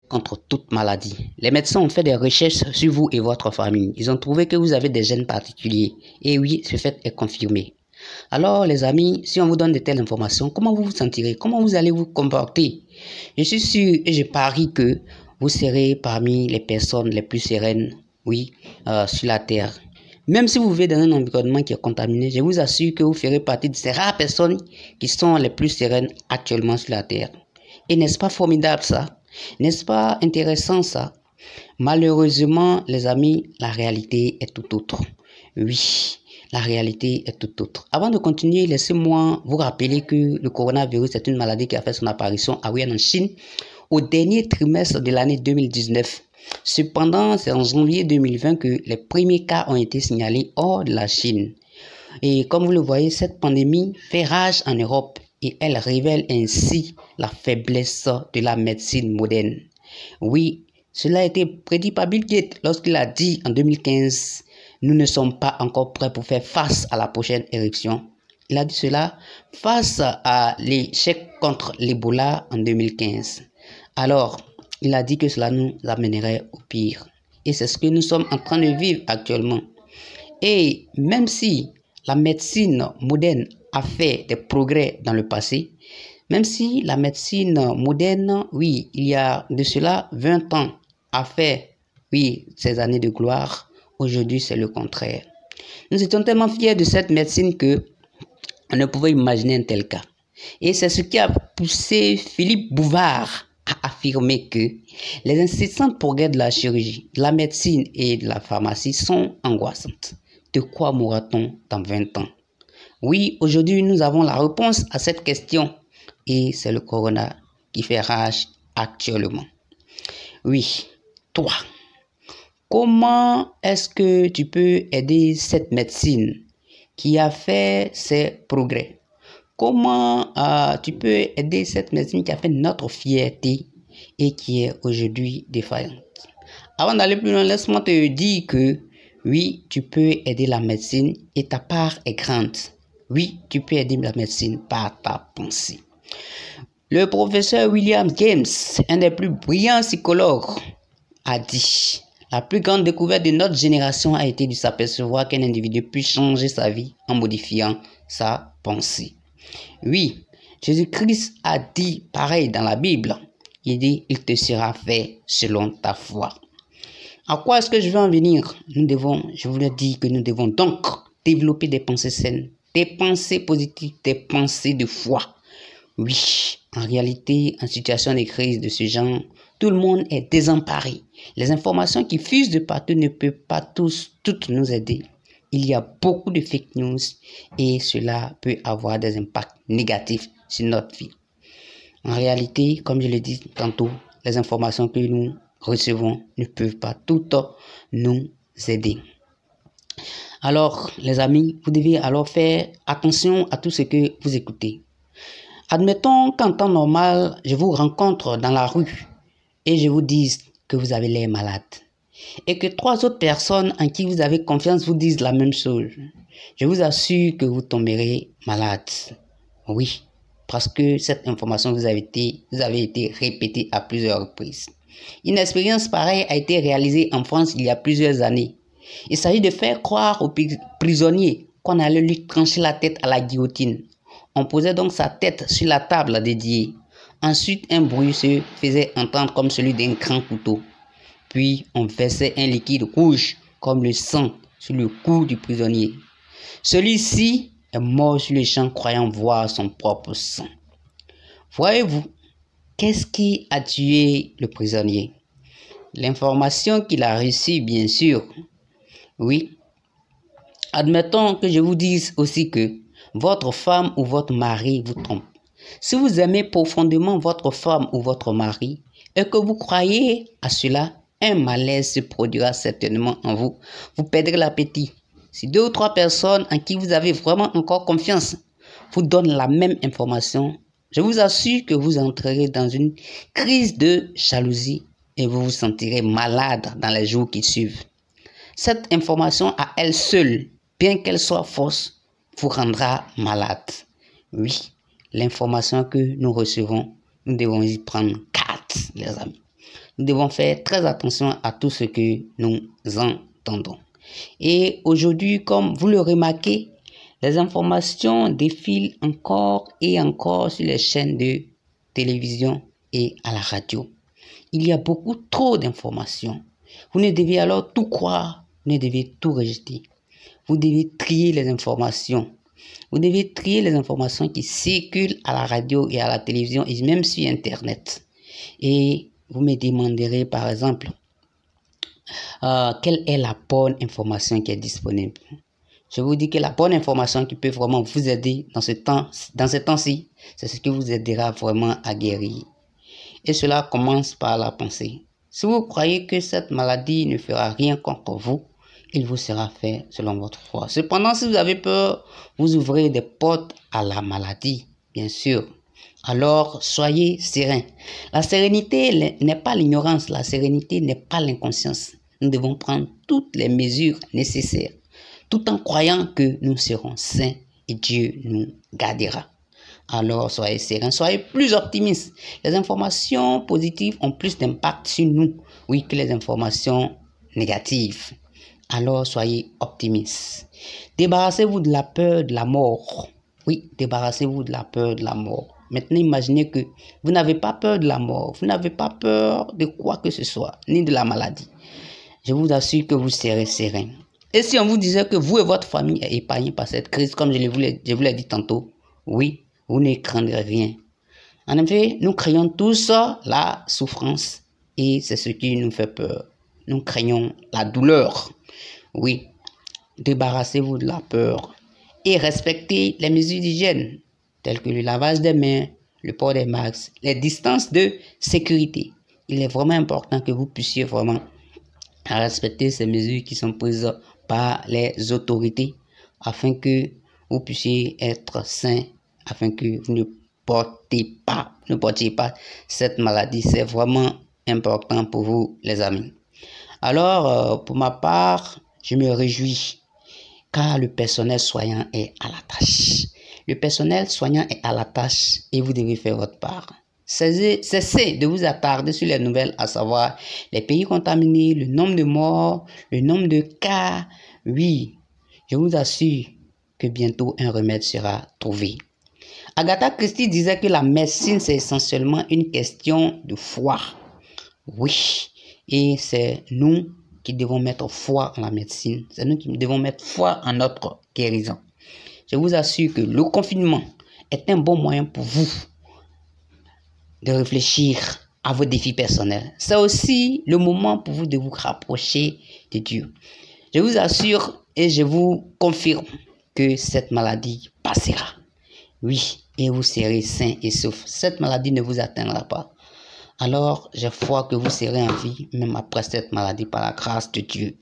contre toute maladie. Les médecins ont fait des recherches sur vous et votre famille. Ils ont trouvé que vous avez des gènes particuliers. Et oui, ce fait est confirmé. Alors, les amis, si on vous donne de telles informations, comment vous vous sentirez? Comment vous allez vous comporter? Je suis sûr et je parie que vous serez parmi les personnes les plus sereines, oui, sur la terre. Même si vous vivez dans un environnement qui est contaminé, je vous assure que vous ferez partie de ces rares personnes qui sont les plus sereines actuellement sur la terre. Et n'est-ce pas formidable ça? N'est-ce pas intéressant ça? Malheureusement, les amis, la réalité est tout autre. Oui, la réalité est tout autre. Avant de continuer, laissez-moi vous rappeler que le coronavirus est une maladie qui a fait son apparition à Wuhan en Chine au dernier trimestre de l'année 2019. Cependant, c'est en janvier 2020 que les premiers cas ont été signalés hors de la Chine. Et comme vous le voyez, cette pandémie fait rage en Europe et elle révèle ainsi la faiblesse de la médecine moderne. Oui, cela a été prédit par Bill Gates lorsqu'il a dit en 2015 « Nous ne sommes pas encore prêts pour faire face à la prochaine éruption ». Il a dit cela face à l'échec contre l'Ebola en 2015. Alors, il a dit que cela nous amènerait au pire. Et c'est ce que nous sommes en train de vivre actuellement. Et même si la médecine moderne a fait des progrès dans le passé, même si la médecine moderne, oui, il y a de cela 20 ans, a fait, oui, ces années de gloire, aujourd'hui c'est le contraire. Nous étions tellement fiers de cette médecine que on ne pouvait imaginer un tel cas. Et c'est ce qui a poussé Philippe Bouvard à affirmer que les incessants progrès de la chirurgie, de la médecine et de la pharmacie sont angoissantes. De quoi mourra-t-on dans 20 ans? Oui, aujourd'hui, nous avons la réponse à cette question et c'est le corona qui fait rage actuellement. Oui, toi, comment est-ce que tu peux aider cette médecine qui a fait ses progrès? Comment tu peux aider cette médecine qui a fait notre fierté et qui est aujourd'hui défaillante? Avant d'aller plus loin, laisse-moi te dire que oui, tu peux aider la médecine et ta part est grande. Oui, tu peux aider la médecine par ta pensée. Le professeur William James, un des plus brillants psychologues, a dit « La plus grande découverte de notre génération a été de s'apercevoir qu'un individu peut changer sa vie en modifiant sa pensée. » Oui, Jésus-Christ a dit pareil dans la Bible. Il dit « Il te sera fait selon ta foi ». À quoi est-ce que je veux en venir? Je voulais dire que nous devons donc développer des pensées saines, des pensées positives, des pensées de foi. Oui, en réalité, en situation de crise de ce genre, tout le monde est désemparé. Les informations qui fusent de partout ne peuvent pas toutes nous aider. Il y a beaucoup de fake news et cela peut avoir des impacts négatifs sur notre vie. En réalité, comme je l'ai dit tantôt, les informations que nous recevons ne peuvent pas toutes nous aider. Alors, les amis, vous devez alors faire attention à tout ce que vous écoutez. Admettons qu'en temps normal, je vous rencontre dans la rue et je vous dis que vous avez l'air malade et que 3 autres personnes en qui vous avez confiance vous disent la même chose. Je vous assure que vous tomberez malade. Oui, parce que cette information vous avez été répétée à plusieurs reprises. Une expérience pareille a été réalisée en France il y a plusieurs années. Il s'agit de faire croire aux prisonniers qu'on allait lui trancher la tête à la guillotine. On posait donc sa tête sur la table dédiée. Ensuite, un bruit se faisait entendre comme celui d'un grand couteau. Puis, on versait un liquide rouge comme le sang sur le cou du prisonnier. Celui-ci est mort sur le champ croyant voir son propre sang. Voyez-vous, qu'est-ce qui a tué le prisonnier? L'information qu'il a reçue, bien sûr. Oui. Admettons que je vous dise aussi que votre femme ou votre mari vous trompe. Si vous aimez profondément votre femme ou votre mari et que vous croyez à cela, un malaise se produira certainement en vous. Vous perdrez l'appétit. Si 2 ou 3 personnes en qui vous avez vraiment encore confiance vous donnent la même information, je vous assure que vous entrerez dans une crise de jalousie et vous vous sentirez malade dans les jours qui suivent. Cette information à elle seule, bien qu'elle soit fausse, vous rendra malade. Oui, l'information que nous recevons, nous devons y prendre 4, les amis. Nous devons faire très attention à tout ce que nous entendons. Et aujourd'hui, comme vous le remarquez, les informations défilent encore et encore sur les chaînes de télévision et à la radio. Il y a beaucoup trop d'informations. Vous ne devez alors tout croire, vous ne devez tout rejeter. Vous devez trier les informations. Vous devez trier les informations qui circulent à la radio et à la télévision et même sur Internet. Et vous me demanderez par exemple, quelle est la bonne information qui est disponible? Je vous dis que la bonne information qui peut vraiment vous aider dans ces temps-ci, c'est ce qui vous aidera vraiment à guérir. Et cela commence par la pensée. Si vous croyez que cette maladie ne fera rien contre vous, il vous sera fait selon votre foi. Cependant, si vous avez peur, vous ouvrez des portes à la maladie, bien sûr. Alors, soyez serein. La sérénité n'est pas l'ignorance, la sérénité n'est pas l'inconscience. Nous devons prendre toutes les mesures nécessaires, tout en croyant que nous serons sains et Dieu nous gardera. Alors, soyez serein, soyez plus optimistes. Les informations positives ont plus d'impact sur nous, oui, que les informations négatives. Alors, soyez optimistes. Débarrassez-vous de la peur de la mort. Oui, débarrassez-vous de la peur de la mort. Maintenant, imaginez que vous n'avez pas peur de la mort. Vous n'avez pas peur de quoi que ce soit, ni de la maladie. Je vous assure que vous serez serein. Et si on vous disait que vous et votre famille êtes épargnés par cette crise, comme je vous l'ai dit tantôt, oui, vous ne craindrez rien. En effet, nous craignons tous la souffrance et c'est ce qui nous fait peur. Nous craignons la douleur. Oui, débarrassez-vous de la peur et respectez les mesures d'hygiène telles que le lavage des mains, le port des masques, les distances de sécurité. Il est vraiment important que vous puissiez vraiment respecter ces mesures qui sont prises par les autorités afin que vous puissiez être sains, afin que vous ne portiez pas cette maladie. C'est vraiment important pour vous, les amis. Alors, pour ma part, je me réjouis car le personnel soignant est à la tâche. Le personnel soignant est à la tâche et vous devez faire votre part. Cessez de vous attarder sur les nouvelles, à savoir les pays contaminés, le nombre de morts, le nombre de cas. Oui, je vous assure que bientôt un remède sera trouvé. Agatha Christie disait que la médecine, c'est essentiellement une question de foi. Oui, et c'est nous qui devons mettre foi en la médecine. C'est nous qui devons mettre foi en notre guérison. Je vous assure que le confinement est un bon moyen pour vous de réfléchir à vos défis personnels. C'est aussi le moment pour vous de vous rapprocher de Dieu. Je vous assure et je vous confirme que cette maladie passera. Oui, et vous serez sain et sauf. Cette maladie ne vous atteindra pas. Alors, j'ai foi que vous serez en vie, même après cette maladie, par la grâce de Dieu.